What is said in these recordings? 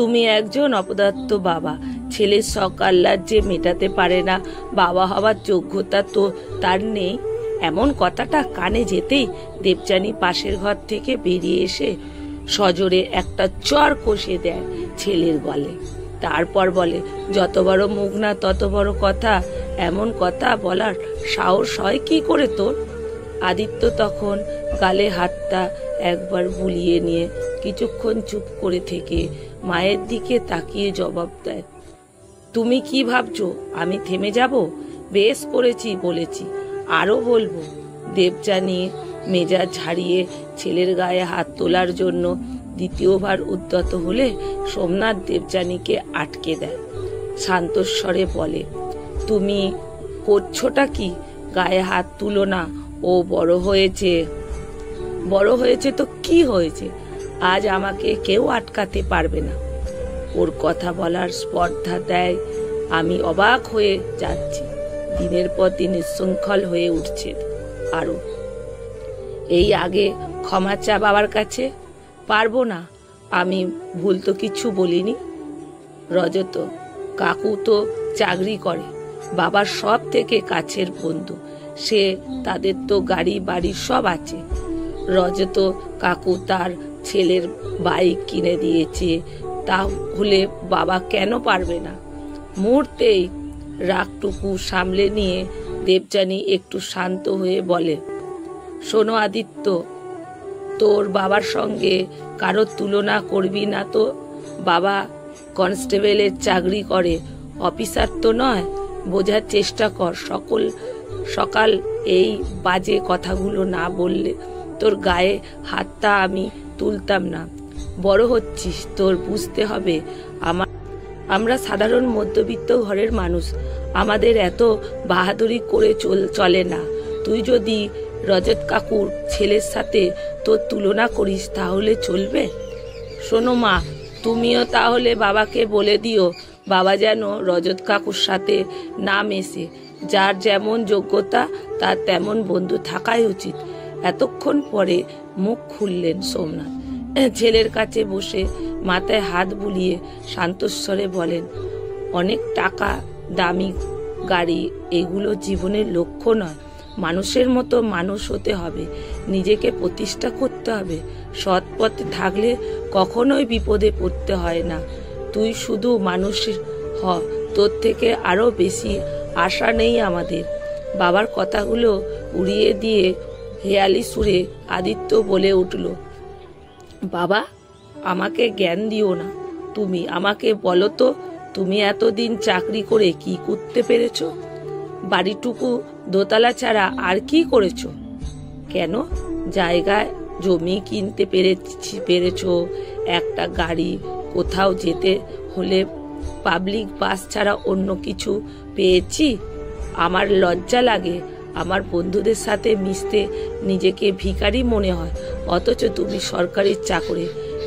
তুমি একজন অপদার্থ বাবা, ছেলের শখ আহ্লাদ যে মেটাতে পারে না, বাবা হবার যোগ্যতা তো তার নেই। এমন কথাটা কানে যেতেই দেবযানী পাশের ঘর থেকে বেরিয়ে এসে সজোরে একটা চর কষে দেয় ছেলের গলে। তারপর বলে, যত বড় মুখ না তত বড় কথা, এমন কথা বলার সাহস হয় কি করে তোর? আদিত্য তখন গালে হাতটা একবার বুলিয়ে নিয়ে কিছুক্ষণ চুপ করে থেকে মায়ের দিকে তাকিয়ে জবাব দেয়, তুমি কি ভাবছো আমি থেমে যাব? বেশ করেছি বলেছি, আরো বলবো। দেবযানী মেজাজ ঝাড়িয়ে ছেলের গায়ে হাত তোলার জন্য দ্বিতীয়বার উদ্যত হলে সোমনাথ দেবযানীকে আটকে দেয়। শান্তস্বরে বলে, তুমি করছোটা কি? গায়ে হাত তুলো না, ও বড় হয়েছে। বড় হয়েছে তো কি হয়েছে? আজ আমাকে কেউ আটকাতে পারবে না। ওর কথা বলার স্পর্ধা দেয়। আমি অবাক হয়ে যাচ্ছি। দিনের পর দিন শৃঙ্খল হয়ে উঠছে আরো। এই আগে ক্ষমা চা বাবার কাছে। পারবো না, আমি ভুল তো কিছু বলিনি। রজত কাকু তো চাকরি করে, বাবার সব থেকে কাছের বন্ধু সে, তাদের তো গাড়ি বাড়ি সব আছে। রজত কাকু তার ছেলের বাইক কিনে দিয়েছে, তাহলে বাবা কেন পারবে না? মুহূর্তেই রাগটুকু সামলে নিয়ে দেবযানী একটু শান্ত হয়ে বলে, শোনো আদিত্য, তোর বাবার সঙ্গে কারো তুলনা করবি না তো। বাবা কনস্টেবলের চাকরি করে, অফিসার তো নয়। বোঝার চেষ্টা কর। সকাল এই বাজে কথাগুলো না বললে তোর গায়ে হাতটা আমি তুলতাম না। বড় হচ্ছিস, তোর বুঝতে হবে আমরা সাধারণ মধ্যবিত্ত ঘরের মানুষ, আমাদের এত বাহাদুরি করে চলে না। তুই যদি রজত কাকুর ছেলের সাথে তোর তুলনা করিস তাহলে চলবে? শোনো মা, তুমিও তাহলে বাবাকে বলে দিও, বাবা যেন রজত কাকুর সাথে না মেশে। যার যেমন যোগ্যতা তার তেমন বন্ধু থাকাই উচিত। এতক্ষণ পরে মুখ খুললেন সোমনাথ। ছেলের কাছে বসে মাথায় হাত বুলিয়ে শান্তস্বরে বলেন, অনেক টাকা, দামি গাড়ি এগুলো জীবনের লক্ষ্য নয়। মানুষের মতো মানুষ হতে হবে, নিজেকে প্রতিষ্ঠা করতে হবে। সৎ পথে থাকলে কখনোই বিপদে পড়তে হয় না। তুই শুধু মানুষ হ, তোর থেকে আরো বেশি আশা নেই আমাদের। বাবার কথাগুলো উড়িয়ে দিয়ে হেয়ালি সুরে আদিত্য বলে উঠল, বাবা আমাকে জ্ঞান দিও না, তুমি আমাকে বলো তো, তুমি এতদিন চাকরি করে কি করতে পেরেছো? বাড়িটুকু দোতলা ছাড়া আর কি করেছো? কেন, জায়গায় জমি কিনতে পেরেছো, একটা গাড়ি, কোথাও যেতে হলে পাবলিক বাস ছাড়া অন্য কিছু পেয়েছি? আমার লজ্জা লাগে, আমার বন্ধুদের সাথে মিশতে নিজেকে ভিখারি মনে হয়। অথচ তুমি সরকারি চাকরি,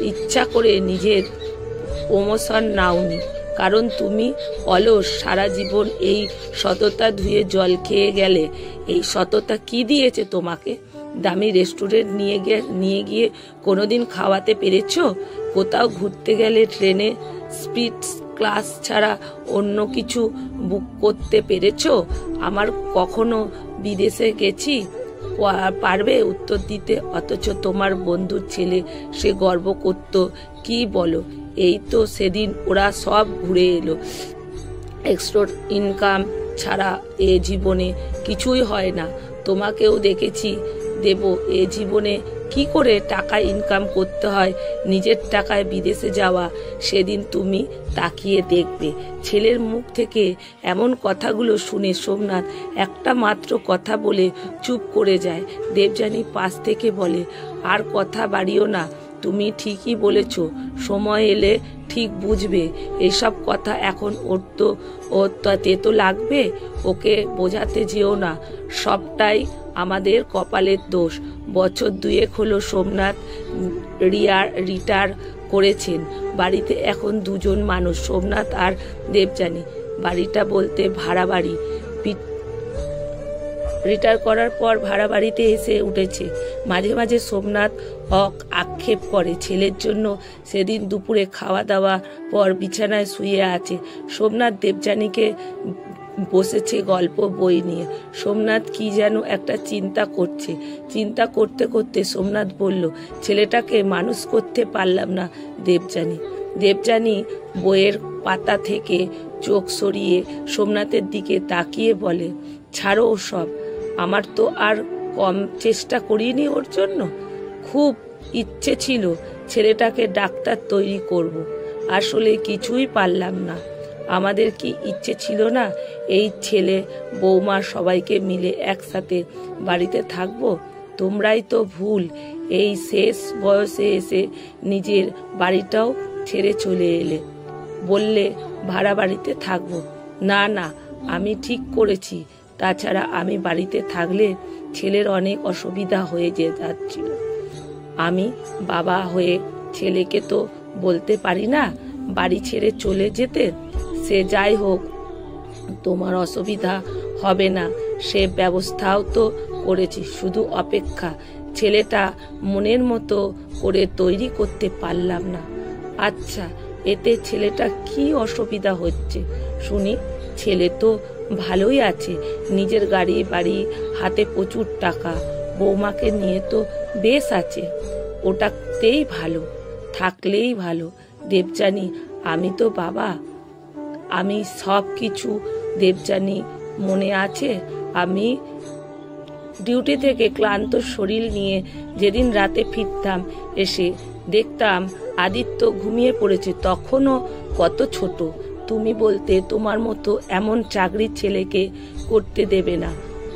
ইচ্ছা করে নিজের প্রমোশন নাওনি, কারণ তুমি অলস। সারা জীবন এই সততা ধুয়ে জল খেয়ে গেলে। এই সততা কি দিয়েছে তোমাকে? দামি রেস্টুরেন্ট নিয়ে গিয়ে কোনোদিন খাওয়াতে পেরেছো? কোথাও ঘুরতে গেলে ট্রেনে স্পিড ক্লাস ছাড়া অন্য কিছু বুক করতে পেরেছো? আমার কখনো বিদেশে গেছি পারবে উত্তর দিতে? অথচ তোমার বন্ধুর ছেলে, সে গর্ব করত। কি বলো? এই তো সেদিন ওরা সব ঘুরে এলো। এক্সট্রা ইনকাম ছাড়া এ জীবনে কিছুই হয় না। তোমাকেও দেখেছি দেব, এ জীবনে কি করে টাকা ইনকাম করতে হয়, নিজের টাকায় বিদেশে যাওয়া, সেদিন তুমি তাকিয়ে দেখবে। ছেলের মুখ থেকে এমন কথাগুলো শুনে সোমনাথ একটা মাত্র কথা বলে চুপ করে যায়। দেবযানী পাশ থেকে বলে, আর কথা বাড়িও না, তুমি ঠিকই বলেছ, সময় এলে ঠিক বুঝবে। এসব কথা এখন ওর তেতো লাগবে, ওকে বোঝাতে যেও না। সবটাই আমাদের কপালের দোষ। বছর দুয়েক হলো সোমনাথ রিটায়ার করেছেন। বাড়িতে এখন দুজন মানুষ, সোমনাথ আর দেবযানী। বাড়িটা বলতে ভাড়া বাড়ি। রিটায়ার করার পর ভাড়া বাড়িতে এসে উঠেছে। মাঝে মাঝে সোমনাথ আক্ষেপ করে ছেলের জন্য সেদিন দুপুরে খাওয়া দাওয়া পর বিছানায় শুয়ে আছে। সোমনাথ দেবযানীকে বসেছে গল্প বই নিয়ে। সোমনাথ কি যেন একটা চিন্তা করছে। চিন্তা করতে করতে সোমনাথ বলল, ছেলেটাকে মানুষ করতে পারলাম না দেবযানী। দেবযানী বইয়ের পাতা থেকে চোখ সরিয়ে সোমনাথের দিকে তাকিয়ে বলে, ছাড়ো ওসব, আমার তো আর কম চেষ্টা করিনি ওর জন্য। খুব ইচ্ছে ছিল ছেলেটাকে ডাক্তার তৈরি করব, আসলে কিছুই পারলাম না। আমাদের কি ইচ্ছে ছিল না এই ছেলে বৌমা সবাইকে মিলে একসাথে বাড়িতে থাকবো? তোমরাই তো ভুল, এই শেষ বয়সে এসে নিজের বাড়িটাও ছেড়ে চলে এলে, বললে ভাড়া বাড়িতে থাকবো। না না, আমি ঠিক করেছি। তাছাড়া আমি বাড়িতে থাকলে ছেলের অনেক অসুবিধা হয়ে যাচ্ছিল। আমি বাবা হয়ে ছেলেকে তো বলতে পারি না বাড়ি ছেড়ে চলে যেতে। সে যাই হোক, তোমার অসুবিধা হবে না সে ব্যবস্থাও তো করেছি, শুধু অপেক্ষা। ছেলেটা মনের মতো করে তৈরি করতে পারলাম না। আচ্ছা, এতে ছেলেটা কি অসুবিধা হচ্ছে শুনি? ছেলে তো ভালোই আছে, নিজের গাড়ি বাড়ি, হাতে প্রচুর টাকা, বৌমাকে নিয়ে তো বেশ আছে। ওটাতেই ভালো, থাকলেই ভালো। দেবযানী, আমি তো বাবা, আমি সব কিছু। দেবযানী মনে আছে, আমি ডিউটি থেকে ক্লান্ত শরীর নিয়ে যেদিন রাতে ফিরতাম, এসে দেখতাম আদিত্য ঘুমিয়ে পড়েছে, তখনও কত ছোট। তুমি বলতে তোমার মতো এমন চাকরি ছেলেকে করতে দেবে না।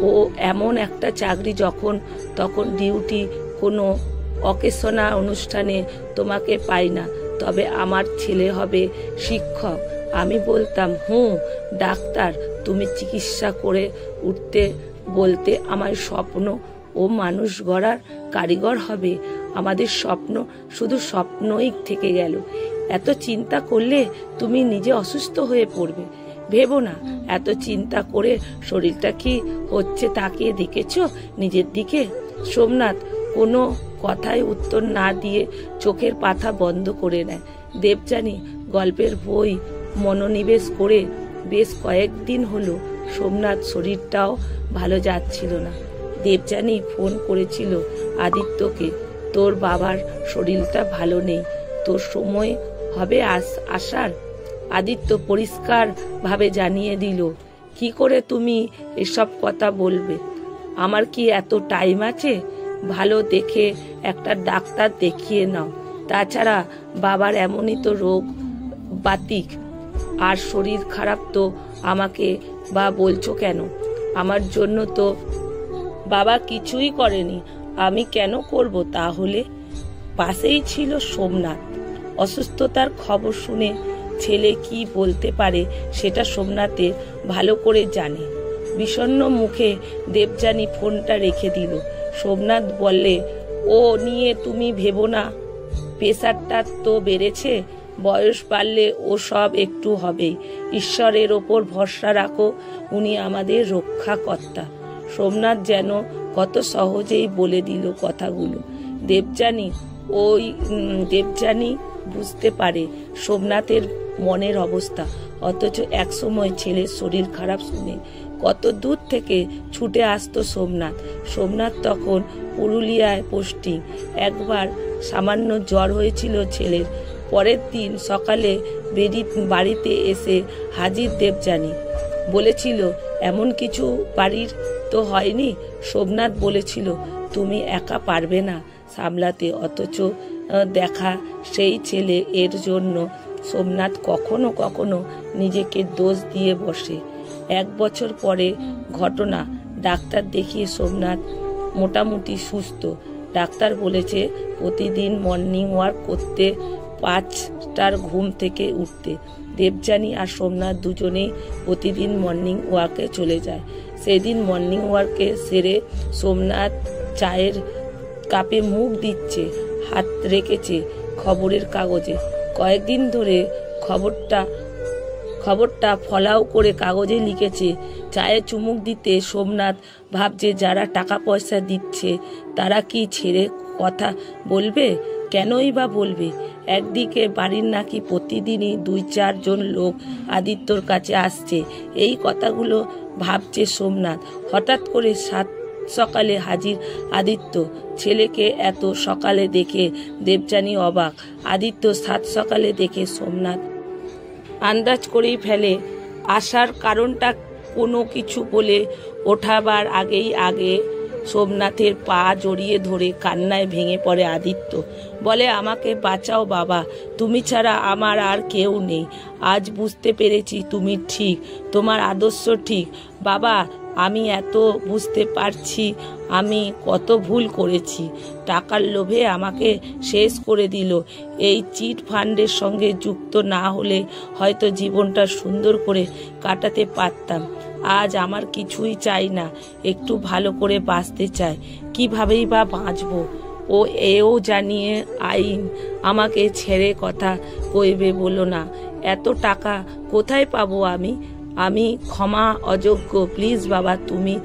ও এমন একটা চাকরি যখন তখন ডিউটি, কোনো অকেশনা অনুষ্ঠানে তোমাকে পাই না। তবে আমার ছেলে হবে শিক্ষক। আমি বলতাম, ডাক্তার, তুমি চিকিৎসা করে উঠতে বলতে আমার স্বপ্ন ও মানুষ গড়ার কারিগর হবে। আমাদের স্বপ্ন শুধু স্বপ্নই থেকে গেল। এত চিন্তা করলে তুমি নিজে অসুস্থ হয়ে পড়বে। ভেবো না, এত চিন্তা করে শরীরটা কি হচ্ছে তাকিয়ে দেখেছো নিজের দিকে? সোমনাথ কোনো কথায় উত্তর না দিয়ে চোখের পাতা বন্ধ করে নেয়। দেবযানী গল্পের বই মনোনিবেশ করে বেশ কয়েকদিন হলো সোমনাথ শরীরটাও ভালো যাচ্ছিল না। দেবযানী ফোন করেছিল আদিত্যকে, তোর বাবার শরীরটা ভালো নেই, তোর সময় হবে আসার? আদিত্য পরিষ্কার ভাবে জানিয়ে দিল, কি করে তুমি এসব কথা বলবে? আমার কি এত টাইম আছে? ভালো দেখে একটা ডাক্তার দেখিয়ে নাও। তাছাড়া বাবার এমনই তো রোগ বাতিক, আর শরীর খারাপ, তো আমাকে বা বলছো কেন? আমার জন্য তো বাবা কিছুই করেনি, আমি কেন করব তাহলে? পাশেই ছিল সোমনাথ। অসুস্থতার খবর শুনে ছেলে কি বলতে পারে সেটা সোমনাথের ভালো করে জানে। বিষণ্ণ মুখে দেবযানী ফোনটা রেখে দিল। সোমনাথ বললে, ও নিয়ে তুমি ভেবো না, প্রেসারটা তো বেড়েছে, বয়স বাড়লে ও সব একটু হবেই। ঈশ্বরের ওপর ভরসা রাখো, উনি আমাদের রক্ষাকর্তা। সোমনাথ যেন কত সহজেই বলে দিল কথাগুলো। দেবযানী বুঝতে পারে সোমনাথের মনের অবস্থা, অথচ একসময় ছেলের শরীর খারাপ শুনে কত দূর থেকে ছুটে আসতো সোমনাথ তখন পুরুলিয়ায় পোস্টিং। একবার সামান্য জ্বর হয়েছিল ছেলের। পরের দিন সকালে বাড়িতে এসে হাজির দেবযানী। বলেছিল, এমন কিছু বাড়ির তো হয়নি? সোমনাথ বলেছিল, তুমি একা পারবে না সামলাতে। অথচ দেখা সেই ছেলে, এর জন্য সোমনাথ কখনো কখনো নিজেকে দোষ দিয়ে বসে। 1 বছর পরে ঘটনা, ডাক্তার দেখিয়ে সোমনাথ মোটামুটি সুস্থ। ডাক্তার বলেছে প্রতিদিন মর্নিং ওয়াক করতে, 5টার ঘুম থেকে উঠতে। দেবযানী আর সোমনাথ দুজনেই প্রতিদিন মর্নিং ওয়াকে চলে যায়। সেদিন মর্নিং ওয়াকে সেরে সোমনাথ চায়ের কাপে মুখ দিচ্ছে, হাত রেখেছে খবরের কাগজে। কয়েকদিন ধরে খবরটা ফলাও করে কাগজে লিখেছে। চায়ে চুমুক দিতে সোমনাথ ভাবছে যারা টাকা পয়সা দিচ্ছে তারা কি ছেড়ে কথা বলবে? কেনই বা বলবে? একদিকে বাড়ির নাকি প্রতিদিনই 2-4 জন লোক আদিত্যর কাছে আসছে। এই কথাগুলো ভাবছে সোমনাথ। হঠাৎ করে সকালে হাজির আদিত্য। ছেলেকে এত সকালে দেখে দেবযানী অবাক। আদিত্য সকালে দেখে সোমনাথ আন্দাজ করেই ফেলে আসার কারণটা। কোনো কিছু বলে ওঠাবার আগে সোমনাথের পা জড়িয়ে ধরে কান্নায় ভেঙে পড়ে আদিত্য। বলে, আমাকে বাঁচাও বাবা, তুমি ছাড়া আমার আর কেউ নেই। আজ বুঝতে পেরেছি তুমি ঠিক, তোমার আদর্শ ঠিক। বাবা, আমি এত বুঝতে পারছি আমি কত ভুল করেছি। টাকার লোভে আমাকে শেষ করে দিল। এই চিট ফান্ডের সঙ্গে যুক্ত না হলে হয়তো জীবনটা সুন্দর করে কাটাতে পারতাম। আজ আমার কিছুই চাই না, একটু ভালো করে বাঁচতে চাই। কিভাবেই বা বাঁচবো? ও এও জানিয়ে আইন আমাকে ছেড়ে কথা কইবে বলো না। এত টাকা কোথায় পাবো আমি ক্ষমা অযোগ্য। প্লিজ বাবা, তুমি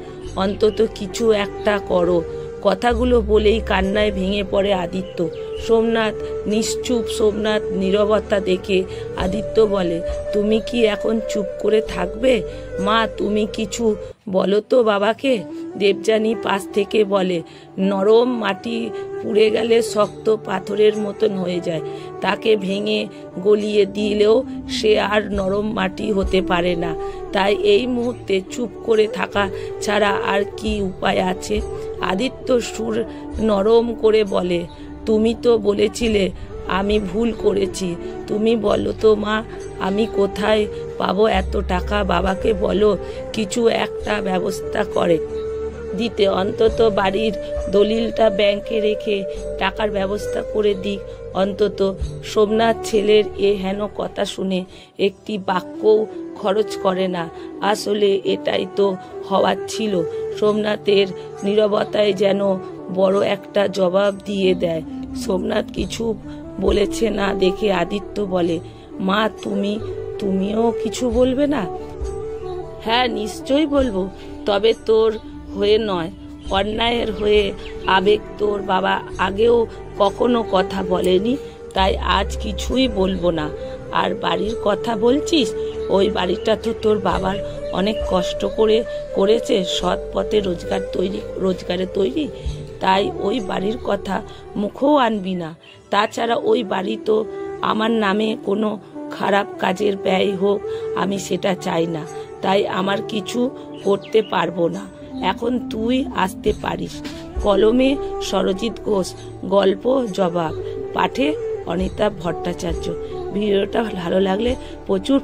অন্তত কিছু একটা করো। কথাগুলো বলেই কান্নায় ভেঙে পড়ে আদিত্য। সোমনাথ নিশ্চুপ। সোমনাথ নীরবতা দেখে আদিত্য বলে, তুমি কি এখন চুপ করে থাকবে? মা, তুমি কিছু বলো তো বাবাকে। দেবযানী পাশ থেকে বলে, নরম মাটি পুড়ে গেলে শক্ত পাথরের মতন হয়ে যায়। তাকে ভেঙে গলিয়ে দিলেও সে আর নরম মাটি হতে পারে না। তাই এই মুহূর্তে চুপ করে থাকা ছাড়া আর কি উপায় আছে? আদিত্য সুর নরম করে বলে, তুমি তো বলেছিলে আমি ভুল করেছি। তুমি বলো তো মা, আমি কোথায় পাবো এত টাকা? বাবাকে বলো কিছু একটা ব্যবস্থা করে দিতে, অন্তত বাড়ির দলিলটা ব্যাংকে রেখে টাকার ব্যবস্থা করে দিক অন্তত। সোমনাথ ছেলের হেন কথা শুনে একটি বাক্যও খরচ করে না। আসলে এটাই তো হওয়ার ছিল। সোমনাথের নীরবতায় যেন বড় একটা জবাব দিয়ে দেয়। সোমনাথ কিছু বলেছে না দেখে আদিত্য বলে, মা, তুমিও কিছু বলবে না? হ্যাঁ, নিশ্চয়ই বলবো, তবে তোর হয়ে নয়, অন্যায়ের হয়ে। আবেগ তোর বাবা আগেও কখনো কথা বলেনি, তাই আজ কিছুই বলবো না। আর বাড়ির কথা বলছিস, ওই বাড়িটা তো তোর বাবার অনেক কষ্ট করে করেছে, সৎ পথে রোজগারে তৈরি। তাই ওই বাড়ির কথা মুখেও আনবি না। তাছাড়া ওই বাড়ি তো আমার নামে কোনো খারাপ কাজের ব্যয় হোক, আমি সেটা চাই না। তাই আমার কিছু করতে পারবো না। এখন তুই আসতে পারিস। কলমে সরজিৎ ঘোষ, গল্প জবাব, পাঠে অনিতা ভট্টাচার্য। ভিডিওটা ভালো লাগলে প্রচুর